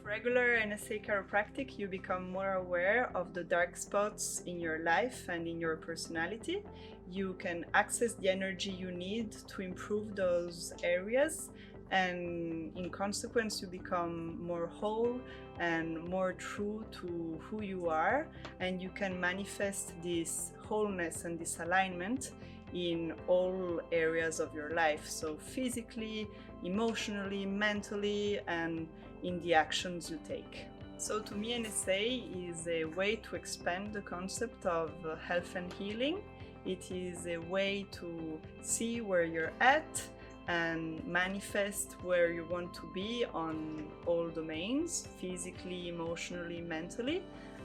regular NSA chiropractic, you become more aware of the dark spots in your life and in your personality. You can access the energy you need to improve those areas, and in consequence you become more whole and more true to who you are, and you can manifest this wholeness and this alignment in all areas of your life, so physically, emotionally, mentally, and in the actions you take. So to me, NSA is a way to expand the concept of health and healing. It is a way to see where you're at and manifest where you want to be on all domains, physically, emotionally, mentally.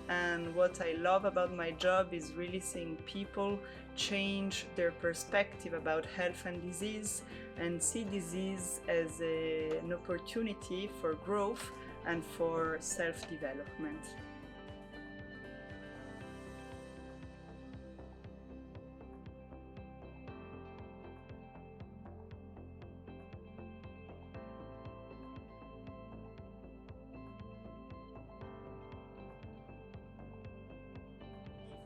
And what I love about my job is really seeing people change their perspective about health and disease, and see disease as an opportunity for growth and for self-development.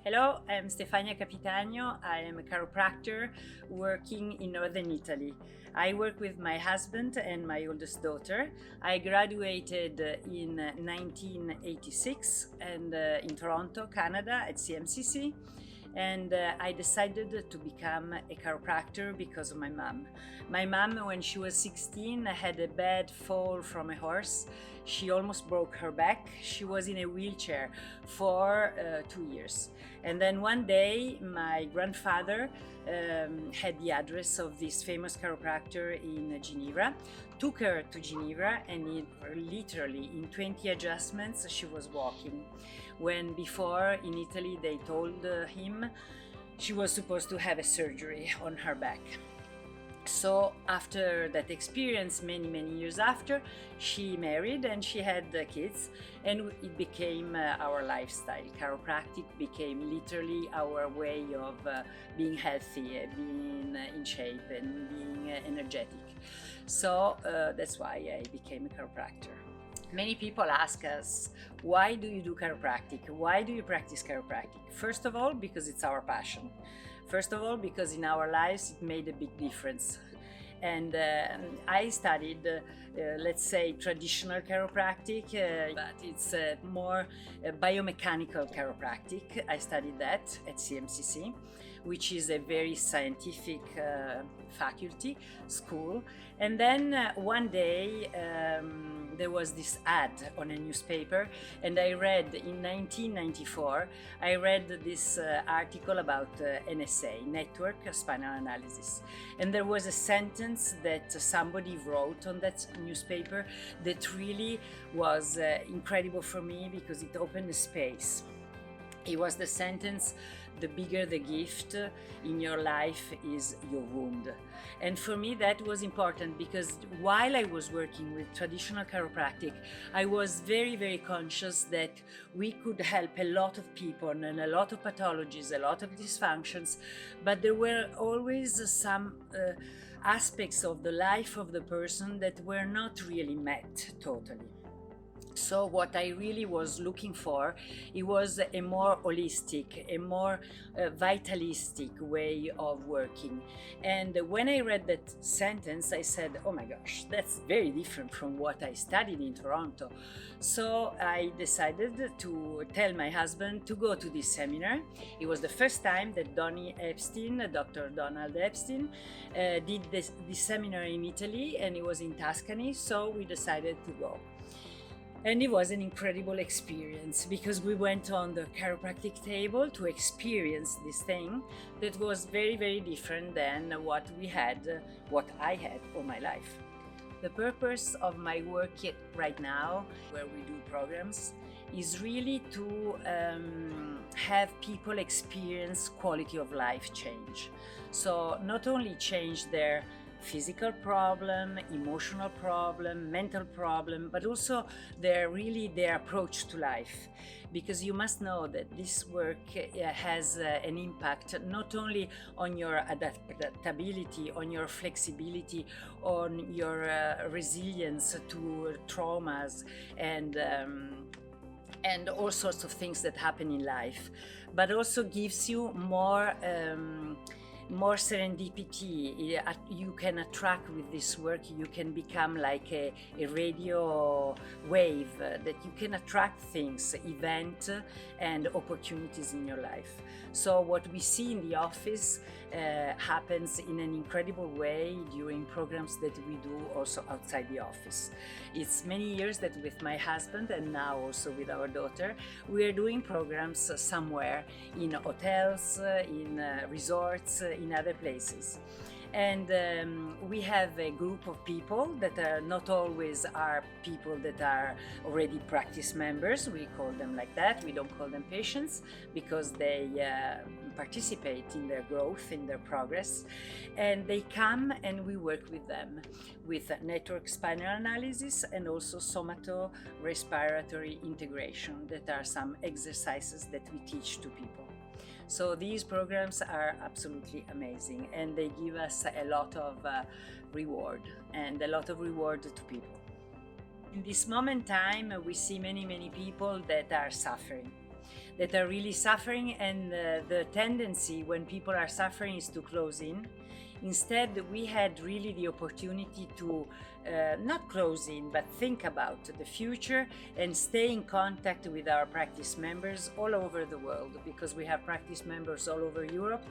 Hello, I'm Stefania Capitano. I am a chiropractor working in northern Italy. I work with my husband and my oldest daughter. I graduated in 1986 and in Toronto, Canada at CMCC. And I decided to become a chiropractor because of my mom. My mom, when she was 16, had a bad fall from a horse. She almost broke her back. She was in a wheelchair for 2 years. And then one day, my grandfather had the address of this famous chiropractor in Geneva, took her to Geneva, and literally in 20 adjustments, she was walking. When before in Italy they told him she was supposed to have a surgery on her back. So after that experience, many years after, she married and she had kids, and it became our lifestyle. Chiropractic became literally our way of being healthy, being in shape, and being energetic. So that's why I became a chiropractor. Many people ask us, why do you do chiropractic? Why do you practice chiropractic? First of all, because it's our passion. First of all, because in our lives it made a big difference. And I studied, let's say, traditional chiropractic, but it's more biomechanical chiropractic. I studied that at CMCC, which is a very scientific faculty, school. And then one day there was this ad on a newspaper, and I read in 1994, I read this article about NSA, Network Spinal Analysis. And there was a sentence that somebody wrote on that newspaper that really was incredible for me, because it opened a space. It was the sentence, the bigger the gift in your life is your wound. And for me that was important, because while I was working with traditional chiropractic, I was very conscious that we could help a lot of people and a lot of pathologies, a lot of dysfunctions, but there were always some aspects of the life of the person that were not really met totally. So what I really was looking for, it was a more holistic, a more vitalistic way of working. And when I read that sentence, I said, oh my gosh, that's very different from what I studied in Toronto. So I decided to tell my husband to go to this seminar. It was the first time that Donny Epstein, Dr. Donald Epstein, did this seminar in Italy, and it was in Tuscany, so we decided to go. And it was an incredible experience, because we went on the chiropractic table to experience this thing that was very different than what I had all my life. The purpose of my work right now, where we do programs, is really to have people experience quality of life change. So not only change their physical problem, emotional problem, mental problem, but also their approach to life. Because you must know that this work has an impact not only on your adaptability, on your flexibility, on your resilience to traumas and all sorts of things that happen in life, but also gives you more serendipity. You can attract with this work, you can become like a radio wave that you can attract things, events and opportunities in your life. So what we see in the office happens in an incredible way during programs that we do also outside the office. It's many years that with my husband and now also with our daughter, we are doing programs somewhere in hotels, in resorts, in other places. And we have a group of people that are not always are people that are already practice members. We call them like that. We don't call them patients because they participate in their growth, in their progress. And they come and we work with them with network spinal analysis and also somato-respiratory integration. That are some exercises that we teach to people. So these programs are absolutely amazing and they give us a lot of reward and a lot of reward to people. In this moment in time, we see many people that are suffering, that are really suffering, and the tendency when people are suffering is to close in. Instead, we had really the opportunity to not close in, but think about the future and stay in contact with our practice members all over the world, because we have practice members all over Europe.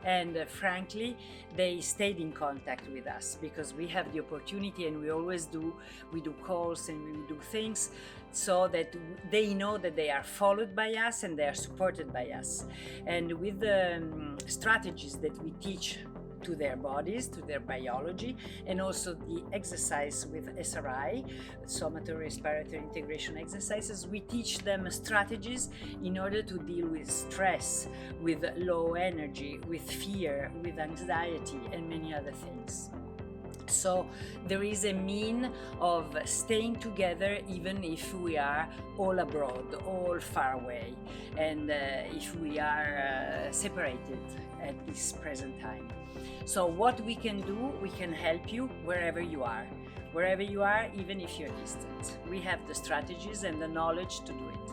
And frankly, they stayed in contact with us because we have the opportunity, and we always do. We do calls and we do things so that they know that they are followed by us and they are supported by us. And with the strategies that we teach to their bodies, to their biology, and also the exercise with SRI, somato-respiratory integration exercises, we teach them strategies in order to deal with stress, with low energy, with fear, with anxiety, and many other things. So there is a mean of staying together even if we are all abroad, all far away, and if we are separated at this present time. So what we can do, we can help you wherever you are, even if you're distant. We have the strategies and the knowledge to do it.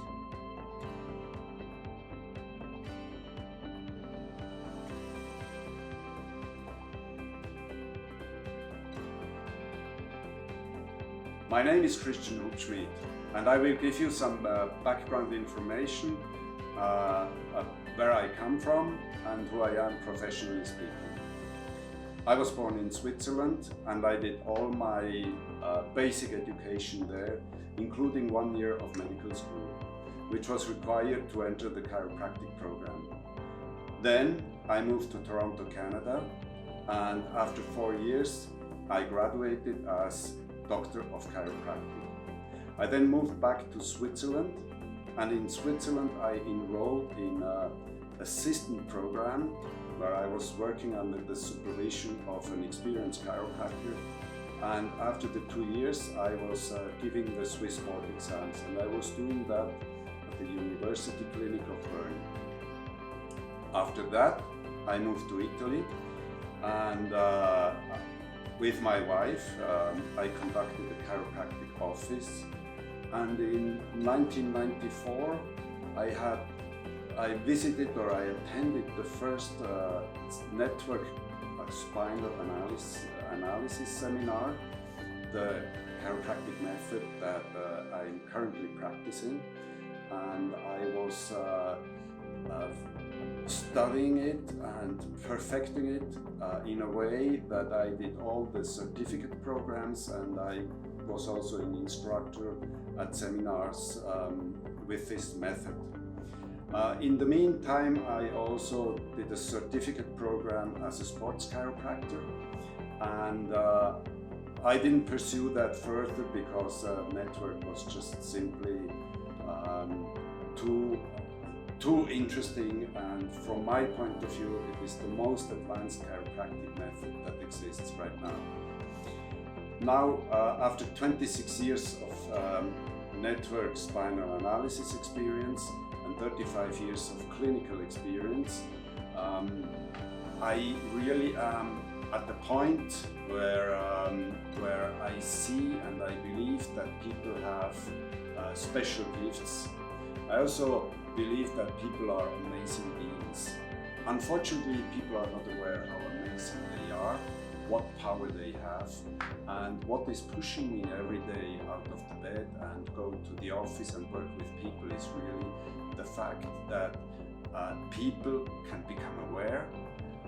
My name is Christian Hubschmid, and I will give you some background information where I come from and who I am professionally speaking. I was born in Switzerland and I did all my basic education there, including 1 year of medical school, which was required to enter the chiropractic program. Then I moved to Toronto, Canada, and after 4 years I graduated as Doctor of Chiropractic. I then moved back to Switzerland, and in Switzerland I enrolled in an assistant program where I was working under the supervision of an experienced chiropractor. And after the 2 years I was giving the Swiss board exams, and I was doing that at the University Clinic of Bern. After that I moved to Italy, and with my wife, I conducted a chiropractic office, and in 1994 I visited or I attended the first network spinal analysis seminar, the chiropractic method that I'm currently practicing, and I was studying it and perfecting it in a way that I did all the certificate programs, and I was also an instructor at seminars with this method. In the meantime, I also did a certificate program as a sports chiropractor, and I didn't pursue that further because network was just simply too too interesting, and from my point of view it is the most advanced chiropractic method that exists right now. Now, after 26 years of network spinal analysis experience and 35 years of clinical experience, I really am at the point where I see and I believe that people have special gifts. I also believe that people are amazing beings. Unfortunately, people are not aware how amazing they are, what power they have, and what is pushing me every day out of the bed and go to the office and work with people is really the fact that people can become aware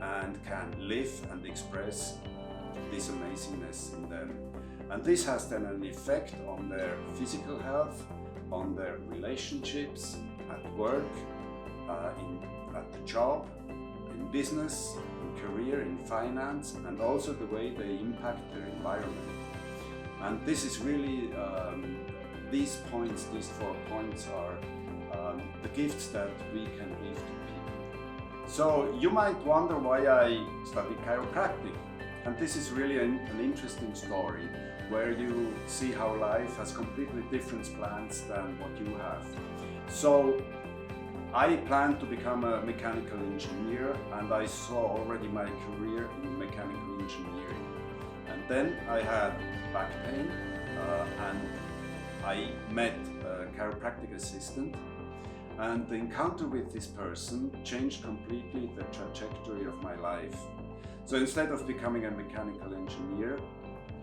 and can live and express this amazingness in them. And this has then an effect on their physical health, on their relationships, at work, at the job, in business, in career, in finance, and also the way they impact their environment. And this is really, these 4 points are the gifts that we can give to people. So you might wonder why I studied chiropractic. And this is really an interesting story where you see how life has completely different plans than what you have. So I planned to become a mechanical engineer, and I saw already my career in mechanical engineering. And then I had back pain and I met a chiropractic assistant, and the encounter with this person changed completely the trajectory of my life. So instead of becoming a mechanical engineer,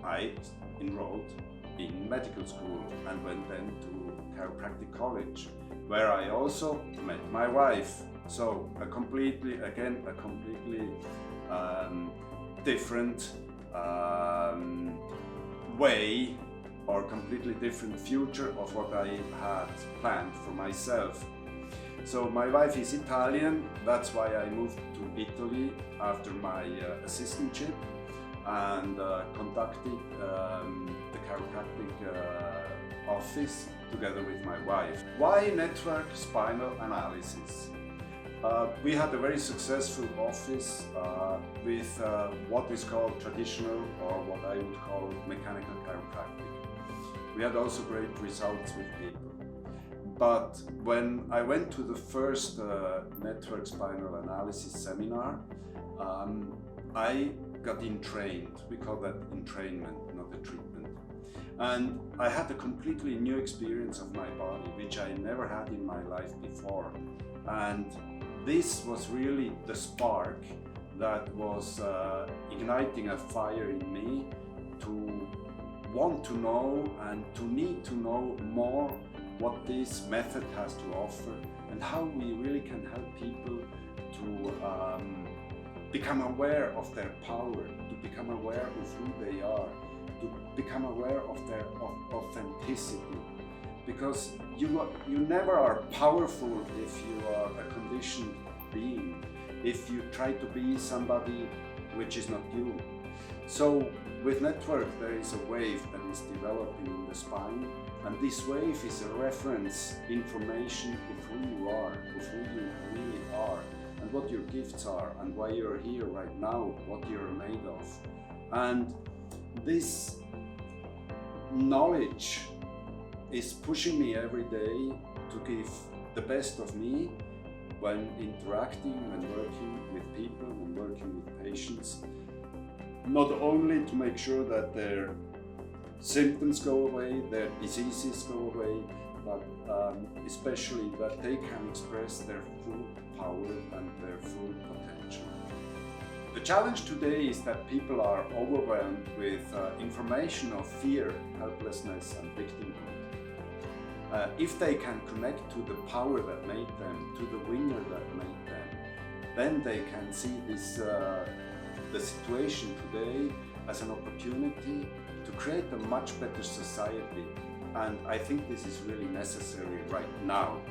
I enrolled in medical school and went then to chiropractic college, where I also met my wife. So a completely different way or completely different future of what I had planned for myself. So my wife is Italian, that's why I moved to Italy after my assistantship and conducted the chiropractic office together with my wife. Why network spinal analysis? We had a very successful office with what is called traditional, or what I would call mechanical chiropractic. We had also great results with people. But when I went to the first network spinal analysis seminar, I got entrained. We call that entrainment, not a treatment. And I had a completely new experience of my body, which I never had in my life before. And this was really the spark that was igniting a fire in me to want to know and to need to know more what this method has to offer and how we really can help people to become aware of their power, to become aware of who they are, to become aware of their authenticity. Because you never are powerful if you are a conditioned being, if you try to be somebody which is not you. So with network there is a wave that is developing in the spine, and this wave is a reference information of who you are, of who you really are, and what your gifts are, and why you're here right now, what you're made of. And this knowledge is pushing me every day to give the best of me when interacting, when working with people, when working with patients. Not only to make sure that their symptoms go away, their diseases go away, but especially that they can express their full power and their full potential. The challenge today is that people are overwhelmed with information of fear, helplessness and victimhood. If they can connect to the power that made them, to the winner that made them, then they can see this, the situation today as an opportunity to create a much better society. And I think this is really necessary right now.